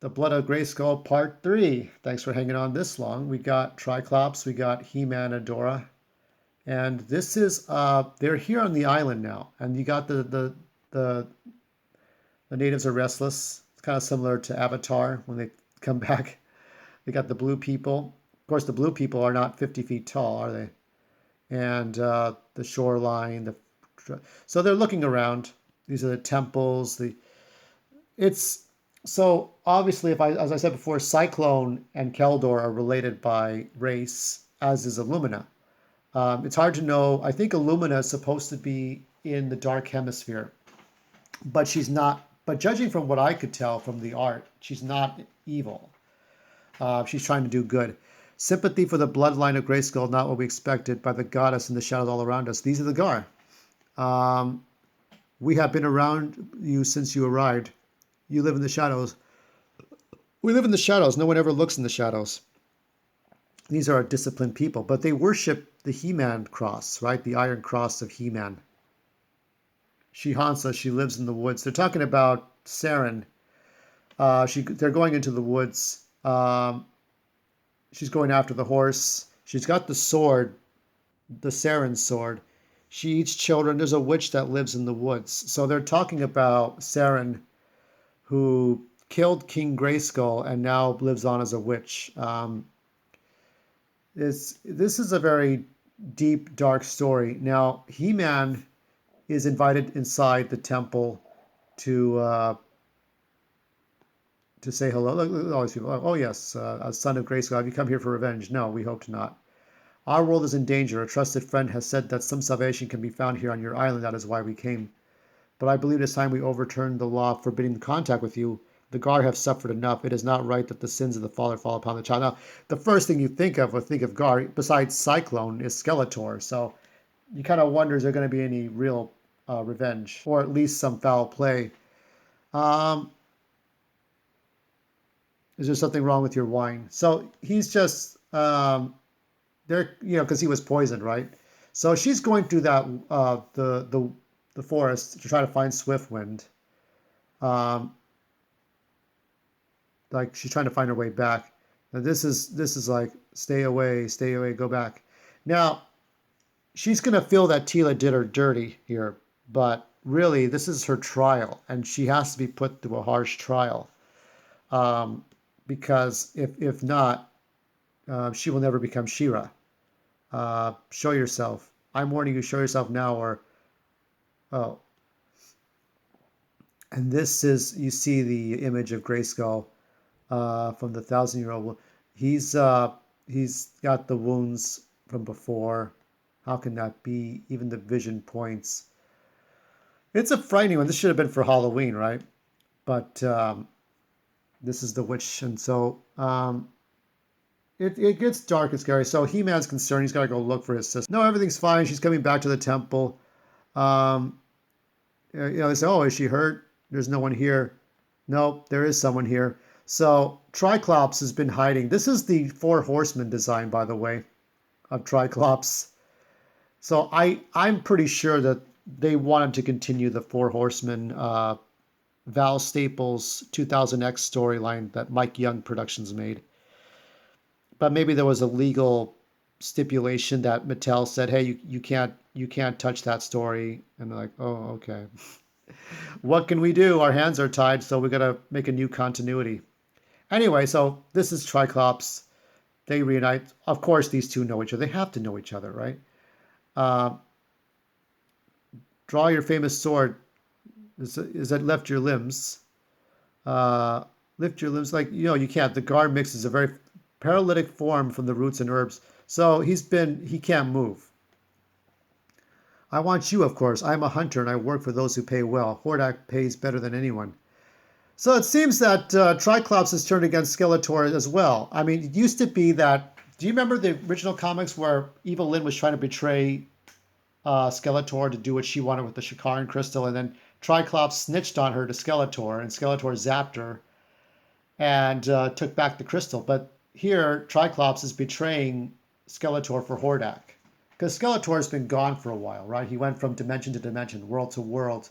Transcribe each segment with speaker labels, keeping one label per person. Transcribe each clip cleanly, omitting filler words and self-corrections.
Speaker 1: The Blood of Grayskull Part 3. Thanks for hanging on this long. We got Triclops, we got He-Man, Adora, and this is they're here on the island now, and you got the the natives are restless. It's kind of similar to Avatar when they come back. They got the blue people. Of course, the blue people are not 50 feet tall, are they? And the shoreline, so they're looking around. These are the temples. It's so obviously, if I, as I said before, Cyclone and Keldor are related by race, as is Illumina. It's hard to know. I think Illumina is supposed to be in the Dark Hemisphere, but she's not. But judging from what I could tell from the art, she's not evil. She's trying to do good. Sympathy for the bloodline of Grayskull, not what we expected, by the goddess in the shadows all around us. These are the Gar. Um, we have been around you since you arrived. You live in the shadows. We live in the shadows. No one ever looks in the shadows. These are disciplined people, but they worship the He-Man cross, right? The iron cross of He-Man. She haunts us. She lives in the woods. They're talking about Saren. They're going into the woods. She's going after the horse. She's got the sword, the Saren sword. She eats children. There's a witch that lives in the woods. So they're talking about Saren, who killed King Grayskull and now lives on as a witch. This is a very deep, dark story. Now, He-Man is invited inside the temple to say hello. Look, all these people. Oh yes, a son of Grayskull. Have you come here for revenge? No, we hoped not. Our world is in danger. A trusted friend has said that some salvation can be found here on your island. That is why we came. But I believe it's time we overturn the law forbidding contact with you. The Gar have suffered enough. It is not right that the sins of the father fall upon the child. Now, the first thing you think of when think of Gar, besides Cyclone, is Skeletor. So you kind of wonder, is there going to be any real revenge, or at least some foul play? Um, is there something wrong with your wine? So he's just there, because he was poisoned, right? So she's going through that the forest to try to find Swiftwind. Um, like she's trying to find her way back. Now this is like stay away, go back. Now she's gonna feel that Tila did her dirty here, but really this is her trial, and she has to be put through a harsh trial. Um, because if not, she will never become Shira. Show yourself. I'm warning you. Show yourself now, or oh. And this is, you see the image of Grayskull from the 1,000-year-old. He's got the wounds from before. How can that be? Even the vision points. It's a frightening one. This should have been for Halloween, right? But this is the witch, and so it gets dark and scary. So He-Man's concerned. He's got to go look for his sister. No, everything's fine. She's coming back to the temple. Um, they say, oh, is she hurt? There's no one here. Nope, there is someone here. So Triclops has been hiding. This is the Four Horsemen design, by the way, of Triclops. So I'm pretty sure that they wanted to continue the Four Horsemen Val Staples 2000X storyline that Mike Young Productions made. But maybe there was a legal stipulation that Mattel said, hey, you can't touch that story. And they're like, oh, okay. What can we do? Our hands are tied, so we got to make a new continuity. Anyway, so this is Triclops. They reunite. Of course, these two know each other. They have to know each other, right? Uh, draw your famous sword. Is that lift your limbs? Lift your limbs. Like, you can't. The Gar mix is a very paralytic form from the roots and herbs. So he can't move. I want you, of course. I'm a hunter and I work for those who pay well. Hordak pays better than anyone. So it seems that Triclops has turned against Skeletor as well. I mean, it used to be that. Do you remember the original comics where Evil Lyn was trying to betray Skeletor to do what she wanted with the Shakaran crystal, and then Triclops snitched on her to Skeletor, and Skeletor zapped her and took back the crystal. But here, Triclops is betraying Skeletor for Hordak. Because Skeletor's been gone for a while, right? He went from dimension to dimension, world to world.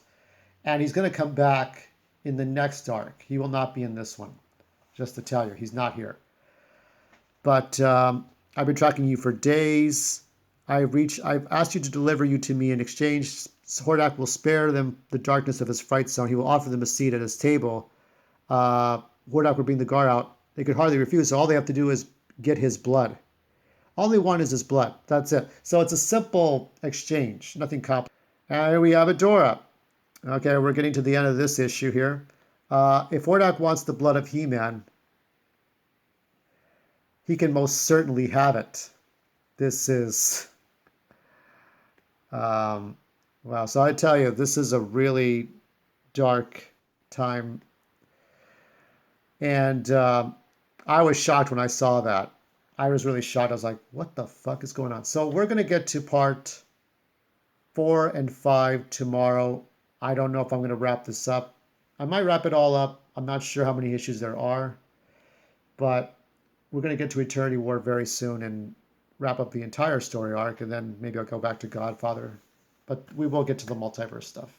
Speaker 1: And he's going to come back in the next arc. He will not be in this one. just to tell you, he's not here. But I've been tracking you for days. I've asked you to deliver you to me in exchange. Hordak will spare them the darkness of his fright zone. He will offer them a seat at his table. Hordak will bring the guard out. They could hardly refuse, so all they have to do is get his blood. All they want is his blood. That's it. So it's a simple exchange, nothing complicated. And here we have Adora. Okay, we're getting to the end of this issue here. If Hordak wants the blood of He-Man, he can most certainly have it. This is... wow, so I tell you, this is a really dark time. And I was shocked when I saw that. I was really shocked. I was like, what the fuck is going on? So we're going to get to part 4 and 5 tomorrow. I don't know if I'm going to wrap this up. I might wrap it all up. I'm not sure how many issues there are. But we're going to get to Eternity War very soon and wrap up the entire story arc. And then maybe I'll go back to Godfather. But we will get to the multiverse stuff.